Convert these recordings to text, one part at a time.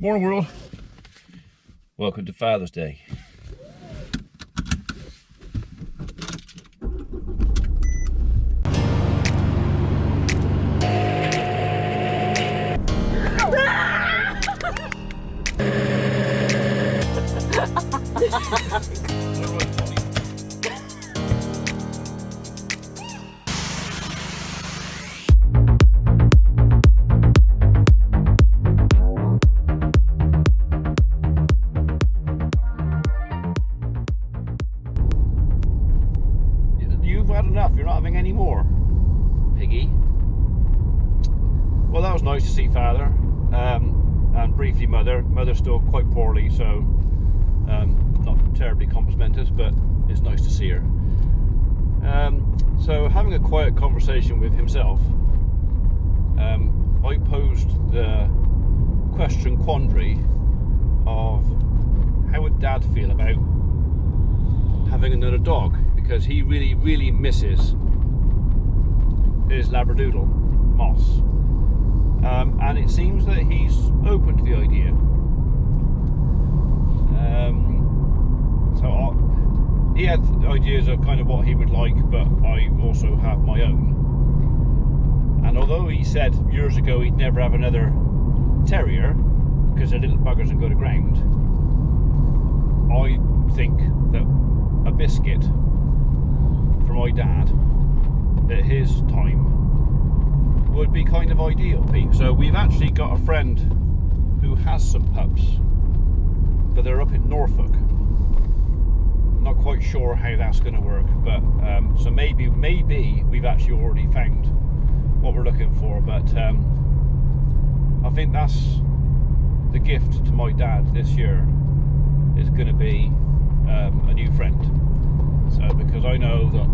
Morning world. Welcome to Father's Day. You've had enough, you're not having any more, piggy. Well, that was nice to see Father, and briefly Mother. Mother's still quite poorly, so not terribly complimentous, but it's nice to see her. So having a quiet conversation with himself, I posed the question quandary of how would Dad feel about having another dog, because he really misses his Labradoodle, Moss, and it seems that he's open to the idea. He had ideas of kind of what he would like, but I also have my own. And although he said years ago he'd never have another terrier because the little buggers don't go to ground, I think that a biscuit for my dad at his time would be kind of ideal. So we've actually got a friend who has some pups, but they're up in Norfolk. Not quite sure how that's going to work, but so maybe we've actually already found what we're looking for, but I think that's the gift to my dad this year, is going to be a new friend. So because I know that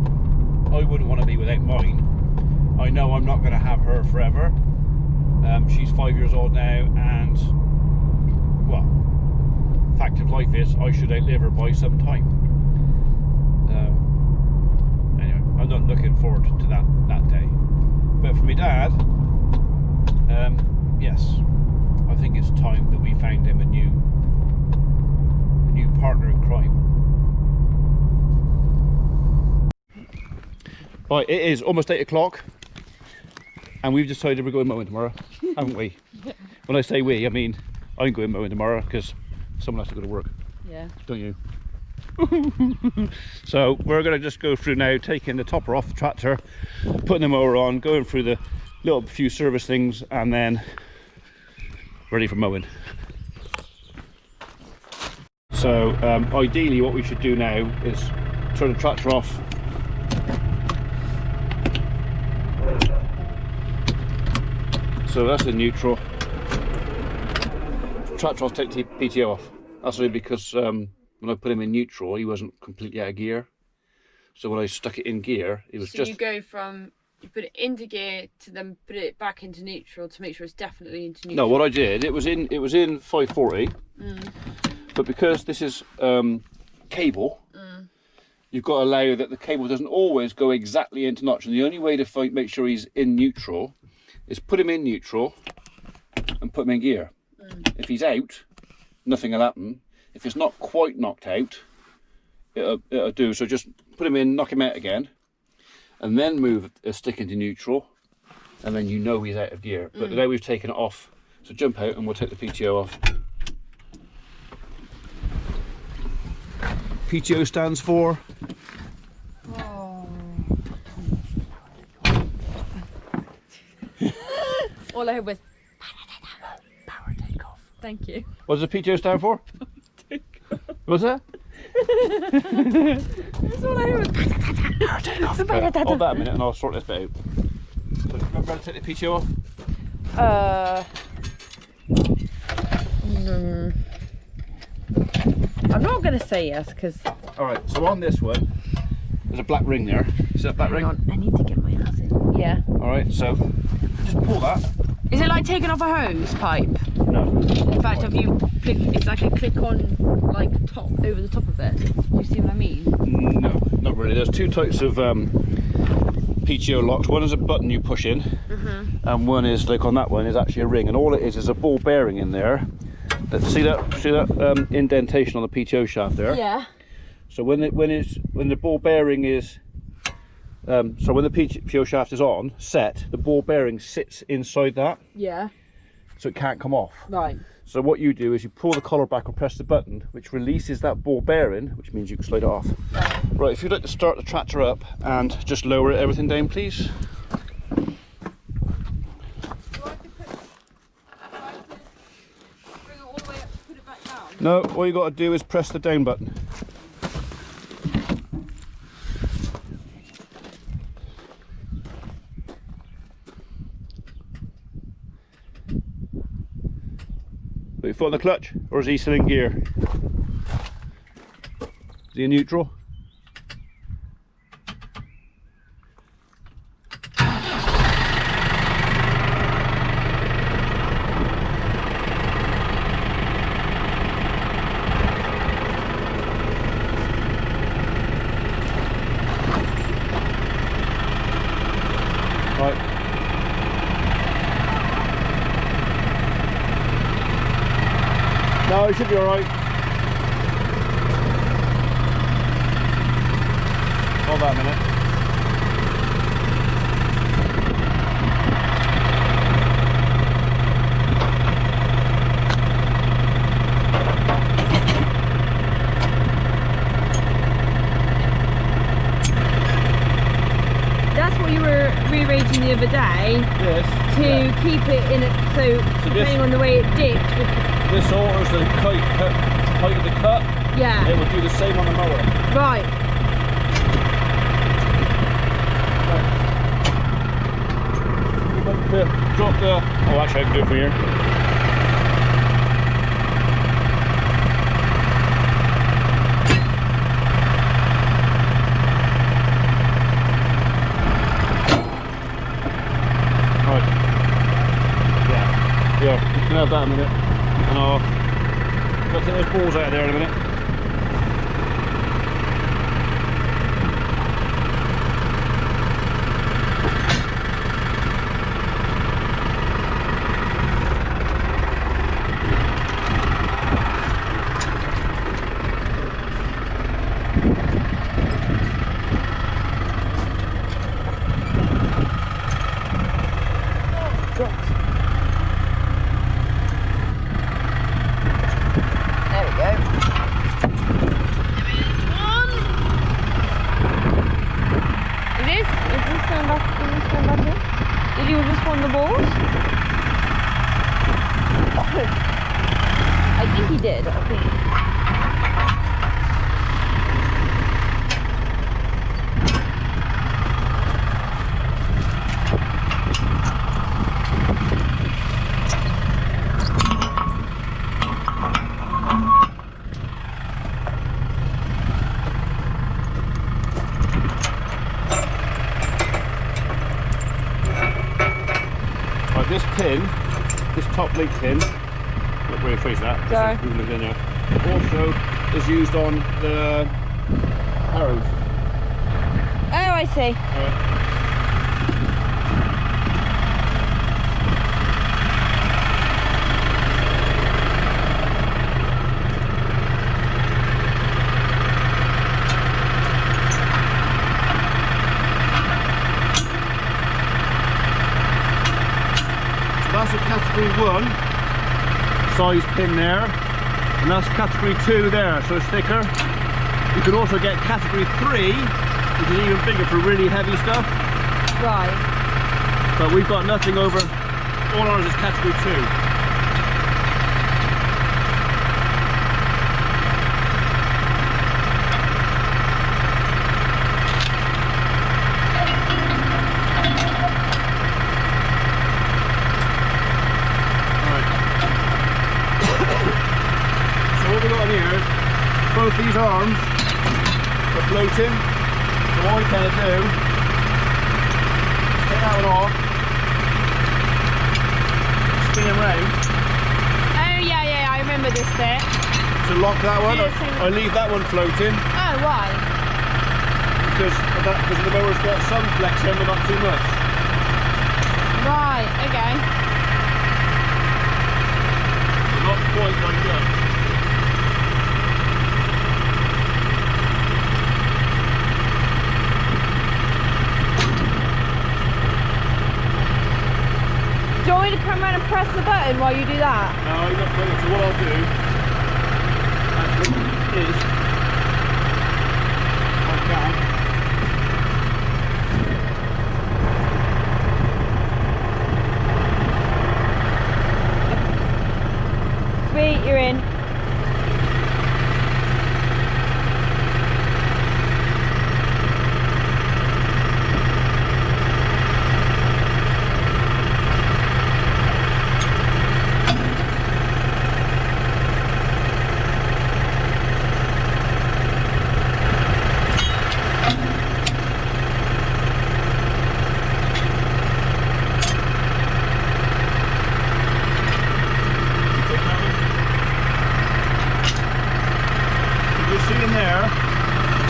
I wouldn't want to be without mine. I know I'm not going to have her forever. She's 5 years old now, and well, fact of life is I should outlive her by some time. Anyway, I'm not looking forward to that day. But for my dad, yes, I think it's time that we found him a new partner in crime. Right, it is almost 8 o'clock, and we've decided we're going mowing tomorrow, haven't we? Yeah. When I say we, I mean I'm going mowing tomorrow because someone has to go to work. Yeah. Don't you? So we're going to just go through now, taking the topper off the tractor, putting the mower on, going through the little few service things, and then ready for mowing. So ideally what we should do now is turn the tractor off, so that's in neutral. Tractor off, take the PTO off. That's only because when I put him in neutral, he wasn't completely out of gear. So when I stuck it in gear, it was just... So you put it into gear to then put it back into neutral to make sure it's definitely into neutral. No, what I did, it was in 540, but because this is cable, you've got to allow that the cable doesn't always go exactly into notch, and the only way to make sure he's in neutral is put him in neutral and put him in gear. If he's out, nothing will happen. If it's not quite knocked out, it'll do. So just put him in, knock him out again, and then move a stick into neutral, and then you know he's out of gear. But now we've taken it off, so jump out and we'll take the PTO off. PTO stands for... All I heard was power takeoff. Thank you. What does the PTO stand for? What's that? That's all I heard. Power takeoff. Hold that a minute and I'll sort this bit out. So remember to take the PTO off? I'm not going to say yes because... Alright, so on this one, there's a black ring there. See that black ring? I need to get my ass in. Yeah. Alright, so just pull that. Is it like taking off a hose pipe? No. In fact, if you click, it's like a click on like top over the top of it. Do you see what I mean? No, not really. There's two types of PTO locks. One is a button you push in, and one is like on that one is actually a ring. And all it is a ball bearing in there See that indentation on the PTO shaft there? Yeah. So when the ball bearing is so when the PTO shaft is on set, the ball bearing sits inside that. Yeah. So it can't come off. Right. So what you do is you pull the collar back and press the button, which releases that ball bearing, which means you can slide it off. Right, if you'd like to start the tractor up and just lower everything down, please. No, all you got to do is press the down button. Put your foot on the clutch, or is he still in gear? Is he in neutral? Right. No, it should be alright. Hold that a minute. That's what you were rearranging the other day. Yes. To keep it in it, so depending on the way it dipped. This alters the height of the cut. Yeah. It will do the same on the mower. Right. You'd like to drop the... Oh, actually I can do it from here. Right. Yeah, you can have that in a minute. And I'll take those balls out of there in a minute. There we go. Is this going back in? Did you just want the balls? I think he did, I think. This pin, this top link pin, look where you face that, Sorry. in there, also is used on the arrows. Oh, I see. That's a category 1 size pin there, and that's category 2 there, so it's thicker. You can also get category 3, which is even bigger for really heavy stuff. Right. But we've got nothing over, all ours is category 2. What we've got on here is both these arms are floating. So what I tend to do, take that one off, spin them round. Oh yeah, I remember this bit. To lock that one, Yeah, I leave that one floating Oh, why? because the mower's got some flex in but not too much. Right, okay. Not quite like Do you want me to come around and press the button while you do that? No, you're not putting it. So what I'll do is, I can. Sweet, you're in.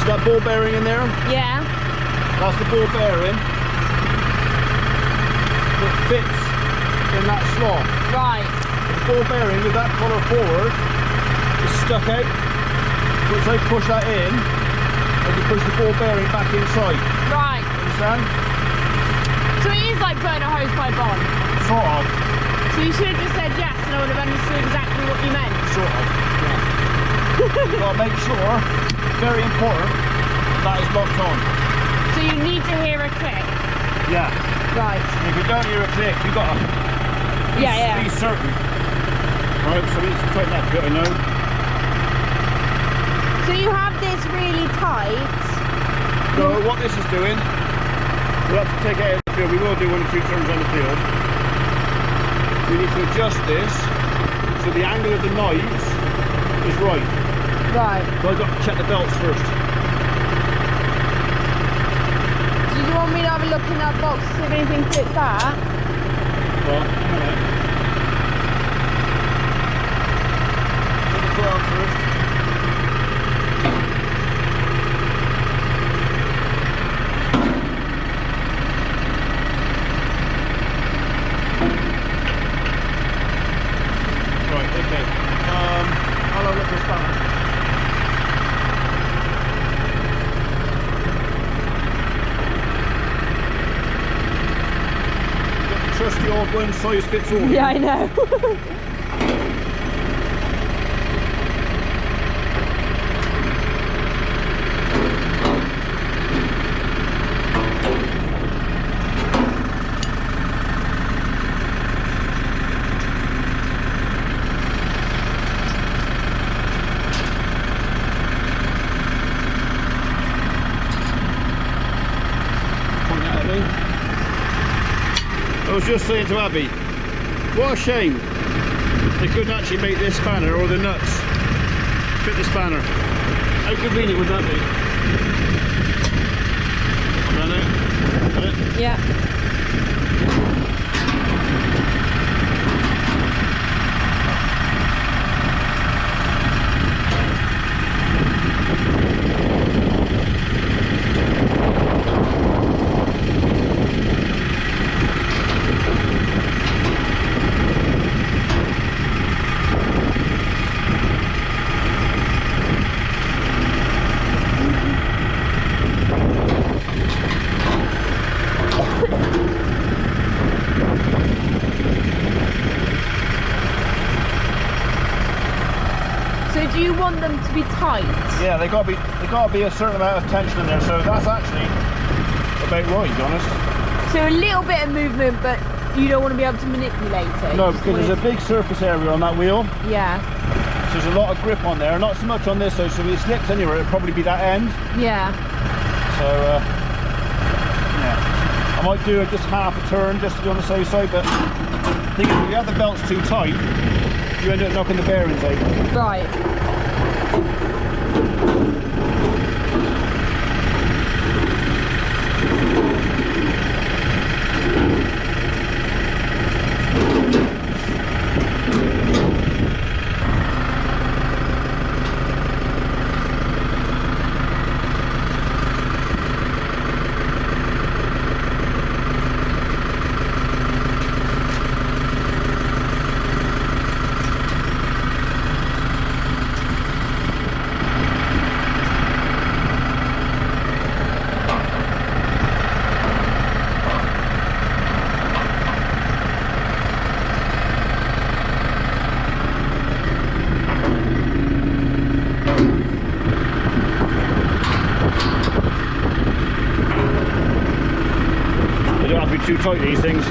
That ball bearing in there? Yeah. That's the ball bearing that fits in that slot. Right. The ball bearing with that collar forward is stuck out. Once I push that in, I can push the ball bearing back inside. Right. Understand? So it is like putting a hose pipe on? Sort of. So you should have just said yes and I would have understood exactly what you meant. Sort of, yeah. You've got to make sure, very important, that is locked on. So you need to hear a click? Yeah. Right. If you don't hear a click, you've got to be certain. Right, so we need to tighten that bit, I know. So you have this really tight. So what this is doing, we'll have to take it out of the field. We will do 1 or 2 turns on the field. We need to adjust this so the angle of the knives is right. Right. So I've got to check the belts first. Do you want me to have a look in that box to see if anything fits that? Well, hang on a minute. Put the foot on first. Right, okay. I'll have a look for a spanner. Trusty old one size fits all. Yeah, I know. Point that at me. I was just saying to Abby, what a shame they couldn't actually make this spanner or the nuts fit the spanner. How convenient would that be? Got it? Got it? Yeah. Do you want them to be tight? Yeah, they got to be a certain amount of tension in there. So that's actually about right, to be honest. So a little bit of movement, but you don't want to be able to manipulate it. No, because there's a big surface area on that wheel. Yeah. So there's a lot of grip on there. Not so much on this, though. So if it slips anywhere, it'll probably be that end. Yeah. So yeah, I might do just half a turn just to be on the safe side. But I think if you have the belts too tight, you end up knocking the bearings out. Right. too tight, these things.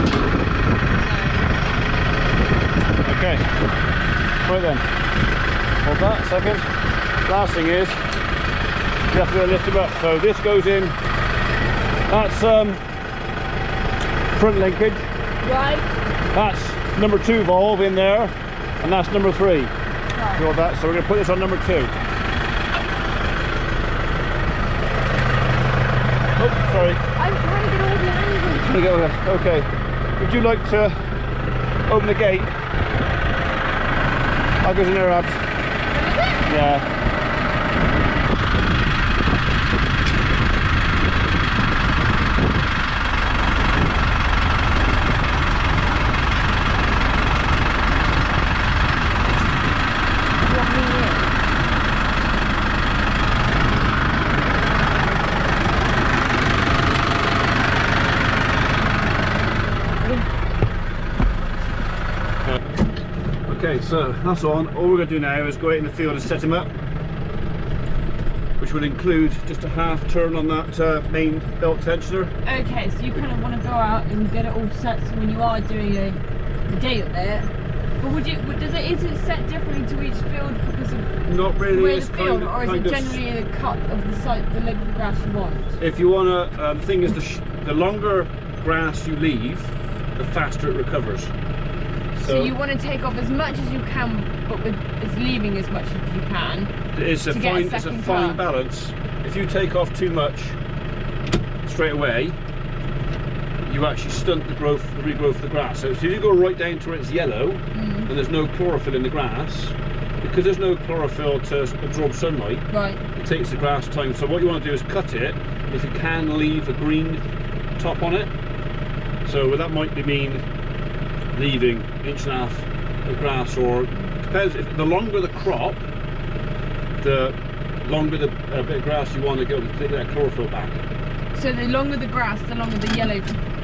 Okay. Right then. Hold that a second. Last thing is, you have to lift them up. So this goes in. That's front linkage. Right. That's number 2 valve in there, and that's number 3. Right. You want that? So we're going to put this on number 2. Oh, sorry. I'm trying to get all the angles. Trying to get all that. Okay. Would you like to open the gate? That goes in there, Abs. Yeah. Okay, so that's on. All we're going to do now is go out in the field and set him up, which will include just a half turn on that main belt tensioner. Okay, so you kind of want to go out and get it all set so when you are doing a day up there. But is it set differently to each field because of Not really. where It's the field, or is it kind of, generally a cut of the site, the length of grass you want? if you want to, the thing is, the longer grass you leave, the faster it recovers. So you want to take off as much as you can, but it's leaving as much as you can. It's a fine balance. If you take off too much straight away, you actually stunt the regrowth of the grass. So if you go right down to where it's yellow, and there's no chlorophyll in the grass, because there's no chlorophyll to absorb sunlight, right, it takes the grass time. So what you want to do is cut it, if you can leave a green top on it. So that might mean leaving 1.5 inches of grass, or depends. If the longer the crop, the longer the bit of grass you want to get that chlorophyll back. So the longer the grass, the longer the yellow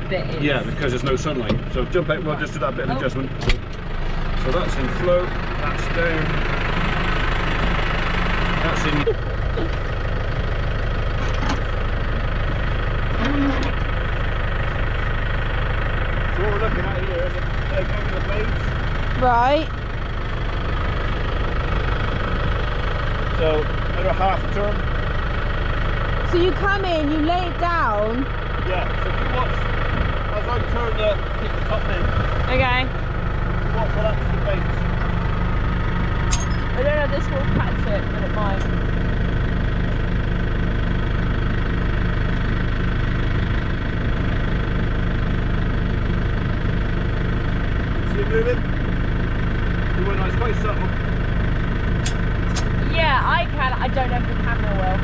bit is. Yeah, because there's no sunlight. So jump out. We'll just do that bit of adjustment. So that's in flow. That's down. That's in. So what we're looking at here is going the blades. Right. So another half a turn. So you come in, you lay it down. Yeah. So if you watch as I turn the top in. Okay. Watch what happens to the blades. I don't know if this will catch it, but it might. See it moving? It's quite subtle. Yeah, I can. I don't know if the camera will.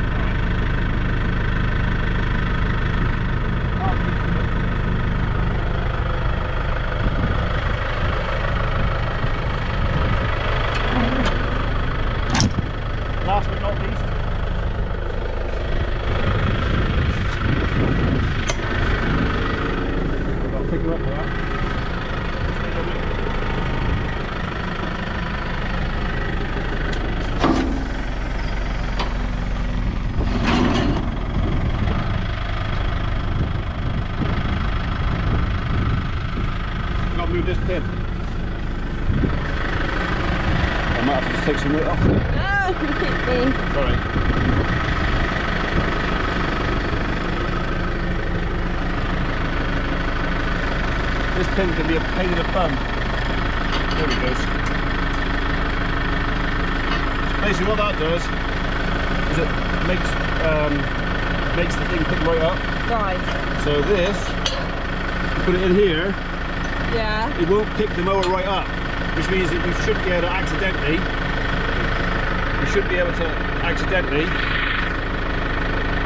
Last but not least, I'll pick you up for that. Got to move this pin. I might have to just take some weight off. Oh, hit me. Sorry. This pin can be a pain in the bum. There it goes. Basically what that does is it makes the thing pick right up. Right. So this, you put it in here, Yeah. it won't pick the mower right up, which means that you should be able to accidentally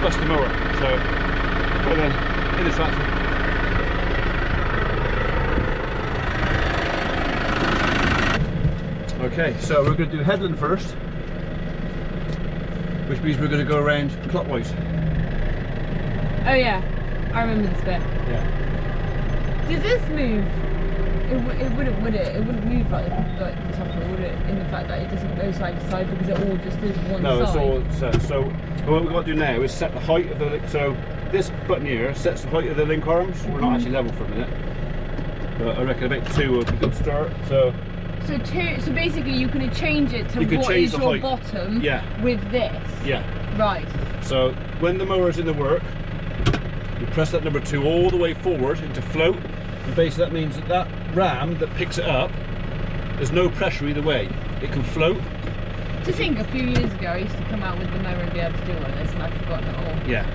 bust the mower. So, right then, in the tractor. Okay, so we're going to do headland first, which means we're going to go around clockwise. Oh yeah, I remember this bit. Yeah. Does this move? It wouldn't, would it? It wouldn't move like the topper, would it? In the fact that it doesn't go side to side because it all just is one No, side. it's all set. So what we've got to do now is set the height of the. So this button here sets the height of the link arms. We're not actually level for a minute, but I reckon about 2 would be a good start. So two. So basically, you can change it to what is your height. Bottom. Yeah. With this. Yeah. Right. So when the mower's in the work, you press that number 2 all the way forward into float, and basically that means that that ram that picks it up, there's no pressure either way. It can float. To think, a few years ago, I used to come out with the mower and be able to do all of this, and I've forgotten it all. Yeah.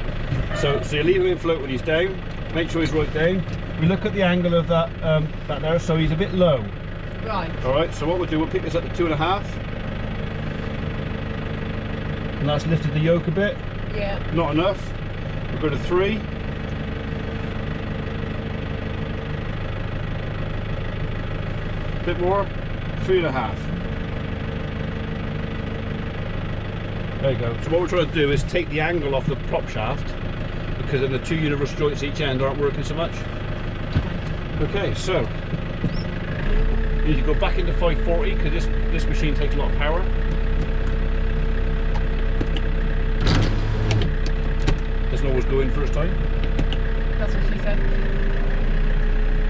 So you leave him in float when he's down. Make sure he's right down. We look at the angle of that that there, so he's a bit low. Right. All right. So what we'll do, we'll pick this up to 2.5, and that's lifted the yoke a bit. Yeah. Not enough. We'll go to 3. A bit more. 3.5. There you go. So what we're trying to do is take the angle off the prop shaft, because then the 2 universal joints each end aren't working so much. Okay, so you need to go back into 540 because this machine takes a lot of power. Doesn't always go in first time. That's what she said.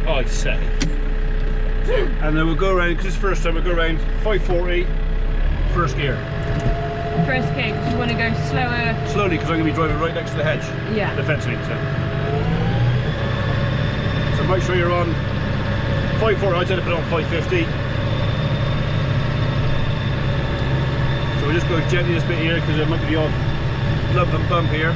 I say. So, and then we'll go around, because it's first time, we'll go around 540, first gear. First gear, because you want to go slower. Slowly, because I'm going to be driving right next to the hedge. Yeah. The fencing. So make sure you're on 540. I tend to put it on 550. So we'll just go gently this bit here, because there might be the odd lump and bump here.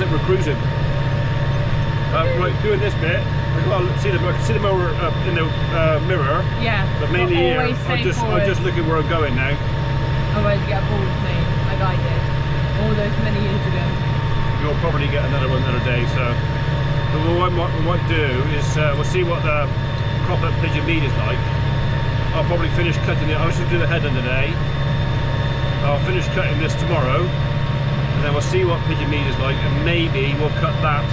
We're cruising. Right, doing this bit. Well, I can see the mower in the mirror. Yeah. But mainly here, I'm just looking where I'm going now. Otherwise, you get bored with me, like I did all those many years ago. You'll probably get another one another day. So, but what we might do is we'll see what the crop up pigeon meat is like. I'll probably finish cutting it. I was going to do the head on today. I'll finish cutting this tomorrow. And then we'll see what pigeon meat is like, and maybe we'll cut that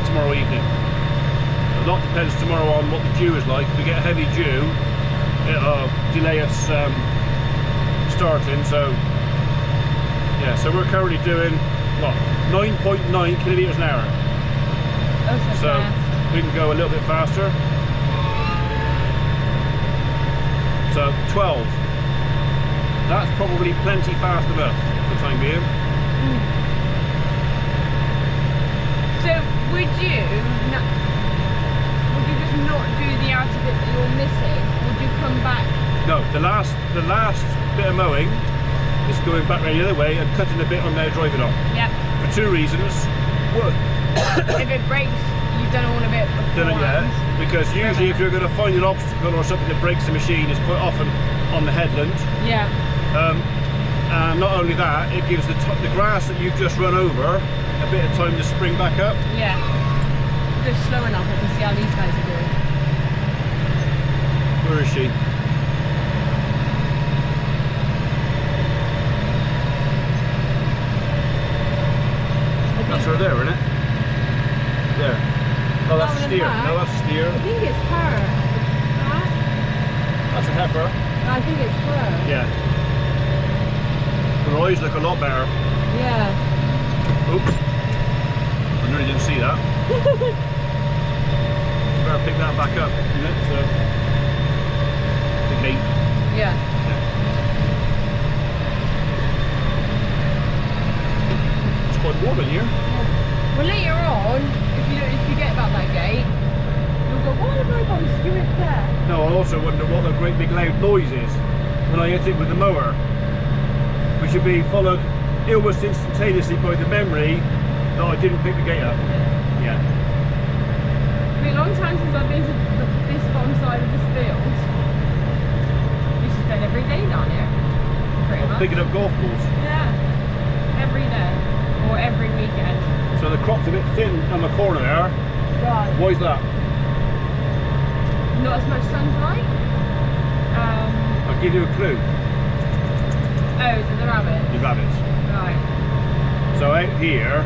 tomorrow evening. A lot depends tomorrow on what the dew is like. If we get a heavy dew, it'll delay us starting. So yeah, so we're currently doing what, 9.9 kilometers an hour. Oh, so fast. We can go a little bit faster. So 12. That's probably plenty fast enough. Time being. So would you just not do the outer bit that you're missing? Would you come back? No, the last bit of mowing is going back the other way and cutting the bit I'm now driving on. Yeah. For 2 reasons. One, if it breaks, you've done all of it before. Done it yet, because usually if you're going to find an obstacle or something that breaks the machine, it's quite often on the headland. Yeah. And not only that, it gives the grass that you've just run over a bit of time to spring back up. Yeah. Just slow enough, I can see how these guys are doing. Where is she? That's her there, isn't it? There. Oh, that's a steer. No, that's a steer. I think it's her. Huh? That's a heifer. I think it's her. Yeah. Her eyes look a lot better. Yeah. Oops. I really didn't see that. Better pick that back up, isn't it? So, the gate. Yeah. It's quite warm in here. Well, later on, if you get about that gate, you'll go, why have I got a skew there? No, I also wonder what the great big loud noise is when I hit it with the mower. We should be followed almost instantaneously by the memory that I didn't pick the gate up. Yeah. It's been a long time since I've been to this bottom side of this field. We used to spend every day down here, pretty much. Picking up golf balls. Yeah, every day, or every weekend. So the crop's a bit thin on the corner there. Right. Why is that? Not as much sunlight. I'll give you a clue. Oh, so the rabbits. The rabbits. Right. So out here,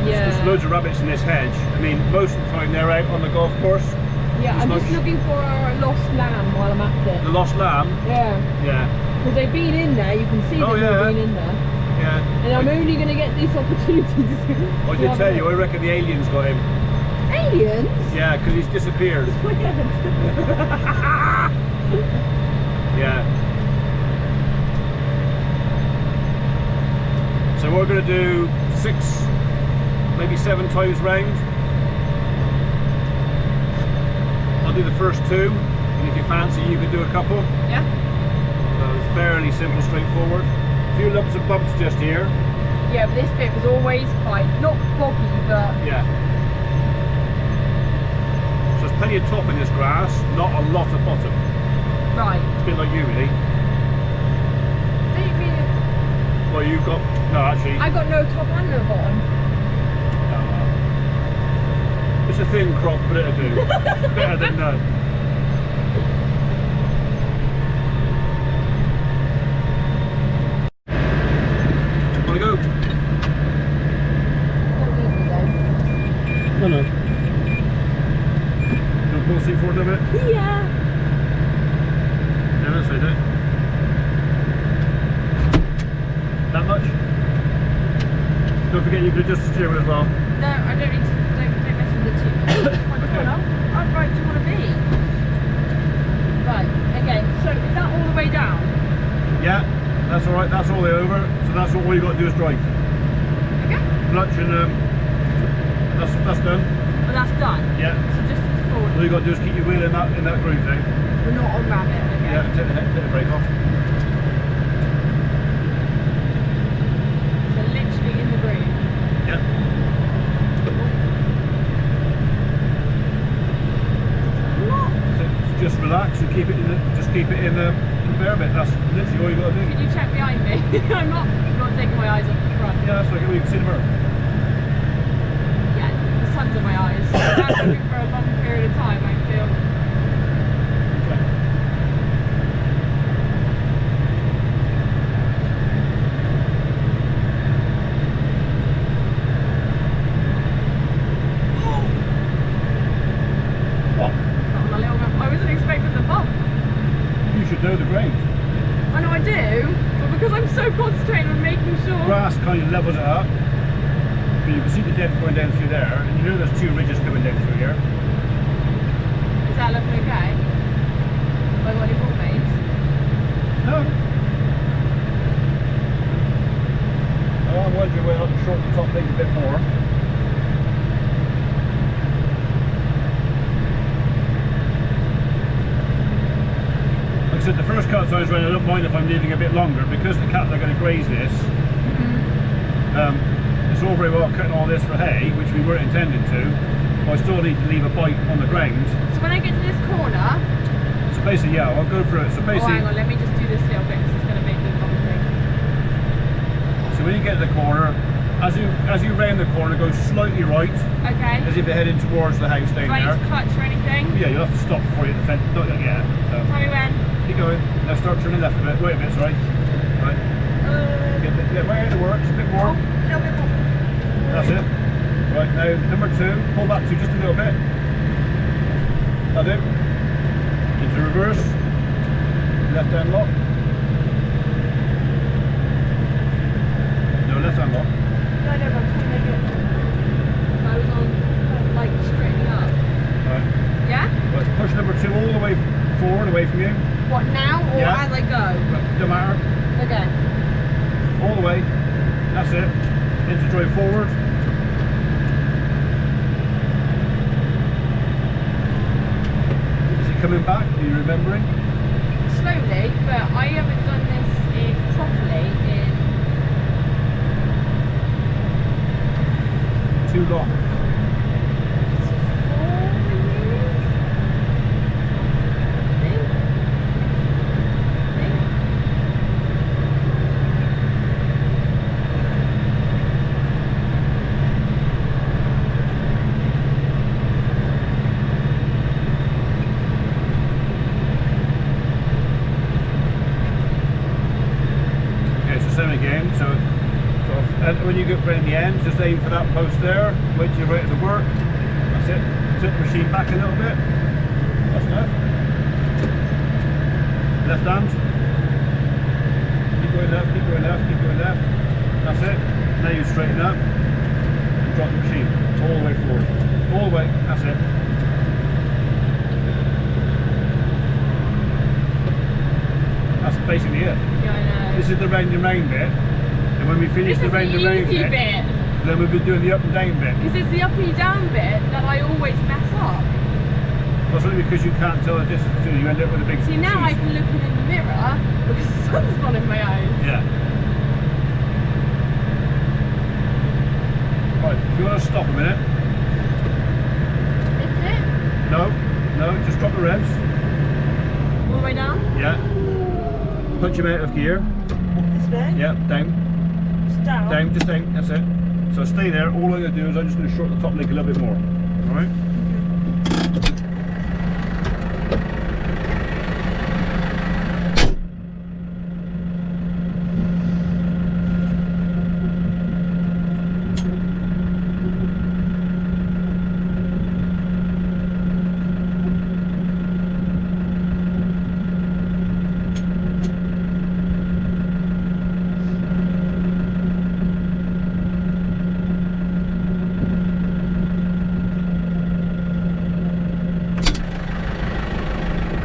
there's loads of rabbits in this hedge. I mean, most of the time they're out on the golf course. Yeah, There's I'm no just looking for a lost lamb while I'm at it. The lost lamb? Yeah. Yeah. Because they've been in there, you can see they've been in there. Yeah. And I'm only going to get this opportunity to see. I did tell you, I reckon the aliens got him. Aliens? Yeah, because he's disappeared. Yeah. So we're going to do 6, maybe 7 times round. I'll do the first 2, and if you fancy, you could do a couple. Yeah. So it's fairly simple, straightforward. A few lumps and bumps just here. Yeah, but this bit was always quite, not boggy, but... Yeah. So there's plenty of top in this grass, not a lot of bottom. Right. It's a bit like you, really. Don't you mean... Well, you've got... No, actually... I got no top and no bottom. It's a thin crop, but it'll do. Better than none. Want to go? No, no. You want to pull seat forward a little bit? Yeah. Yeah, that's how you do it. That much? Don't forget you can adjust the steering wheel as well. No, I don't need to. Don't mess with the two. How right do you want to be? Right. Okay. So is that all the way down? Yeah, that's all right. That's all the way over. So that's all you got to do is drive. Okay. Clutch and that's done. Well, that's done. Yeah. So just forward. All you got to do is keep your wheel in that groove thing. We're not on rabbit. Okay. Yeah. Take the brake off. So literally in the groove. Yeah. So just relax and keep it in the bare bit. That's literally all you got to do. Can you check behind me? I'm not taking my eyes off the front. Yeah, that's okay. We can see the mirror. Yeah, the sun's in my eyes. I've been looking for a long period of time, I feel. Okay. What? Got a little bit. I wasn't expecting the bump. You should know the grade. I know I do, but because I'm so concentrated on making sure. Grass kind of levels it up. But you can see the dent going down through there, and you know there's 2 ridges coming down through here. Is that looking okay? Have I got any ball mates? No. Oh, I'm wondering whether I can shorten the top thing a bit more. Like I said, the first cut I was running, I don't mind if I'm leaving a bit longer because the cattle are going to graze this. It's all very well cutting all this for hay, which we weren't intending to, but I still need to leave a bite on the ground. So when I get to this corner... So basically, yeah, I'll go through it. So basically... Oh, hang on, let me just do this little bit because it's going to make me bumpy. So when you get to the corner, as you round the corner, go slightly right, Okay. as if you're heading towards the house down Do I need there. to clutch or anything? Yeah, you'll have to stop before you hit the fence. Not yet, yeah. So Tell me when. keep going. Now start turning left a bit. Wait a minute, sorry. Right. Get way out of the works, a bit more. A little bit more. That's it. Right, now number 2, pull back to just a little bit. That's it. Into reverse. Left hand lock. No, left hand lock. No, but I'm trying to make it. I was on, like, straightening up. Right. Yeah? Right, push number 2 all the way forward, away from you. What, now or Yeah. as I go? Right, don't matter. Okay. All the way. That's it. Into drive forward. Is it coming back? Are you remembering? Slowly, but I haven't done this properly in Too long. 4 years? I think. when you get round the ends, just aim for that post there, wait till you're ready to work. That's it. Tip the machine back a little bit. That's enough. Left hand. Keep going left, keep going left, keep going left. That's it. Now you straighten up and drop the machine all the way forward. All the way, that's it. That's basically it. Yeah, I know. This is the round and round bit. And when we finish the round and round bit, then we'll be doing the up and down bit. Because it's the up and down bit that I always mess up. That's only because you can't tell the distance to you end up with a big See, now cheese. I can look in the mirror because the sun's not in my eyes. Yeah. Right, if you want to stop a minute. Lift it? No, just drop the revs. All the way down? Yeah. Punch them out of gear. This way? Yeah, down. Just down? Down, just down, that's it. So stay there, all I'm going to do is I'm just going to shorten the top link a little bit more. Alright?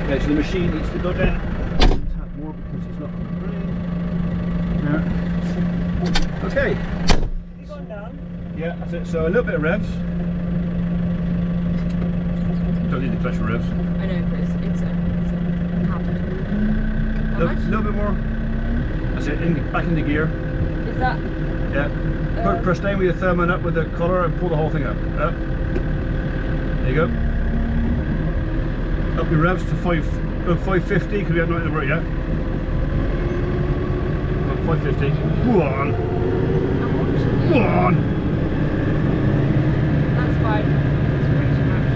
Okay, so the machine needs to go down a tad more because it's not running. Yeah. Okay. You going down? Yeah, that's it. So a little bit of revs. Don't need the clutch for revs. I know, but it's a habit. How A much? little bit more. That's it. Back in the gear. Is that? Yeah. Press down with your thumb and up with the collar and pull the whole thing up. Up. There you go. Up your revs to 550 because we haven't done the work yet. 550. Go on. Go on. That's fine. That's way too much.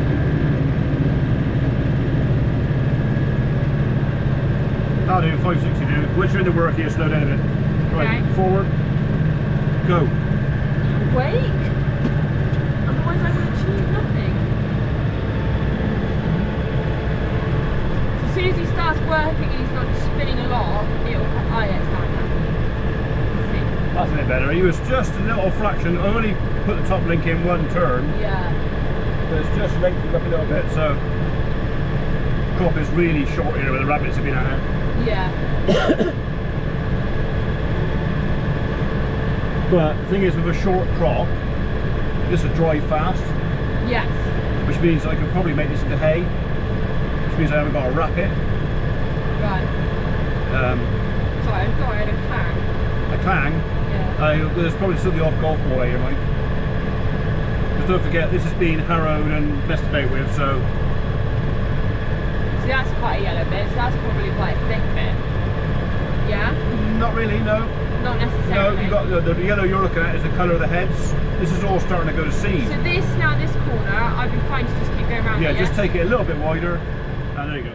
I'll do 560 do. Once you're in the work here, slow down a bit. Right, Okay. forward. Go. Wake? Otherwise I will achieve nothing. As soon as he starts working and he's not just spinning a lot, it'll come. Oh yeah, it's going now. See? That's a bit better. He was just a little fraction. I only put the top link in one turn, Yeah. but it's just lengthened up a little bit, so crop is really short here where the rabbits have been at. Yeah. But the thing is, with a short crop, this will dry fast, Yes. which means I can probably make this into hay, which means I haven't got to wrap it. Right. Sorry, I thought I had a clang. A clang. Yeah. There's probably still the odd golf ball here, Mike. Because don't forget, this has been harrowed and messed about with, so. See, that's quite a yellow bit, so that's probably quite a thick bit. Yeah? Not really, no. Not necessarily. No, you got the yellow you're looking at is the colour of the heads. This is all starting to go to seed. So this corner, I'd be fine to just keep going around Yeah, here. just take it a little bit wider, and there you go.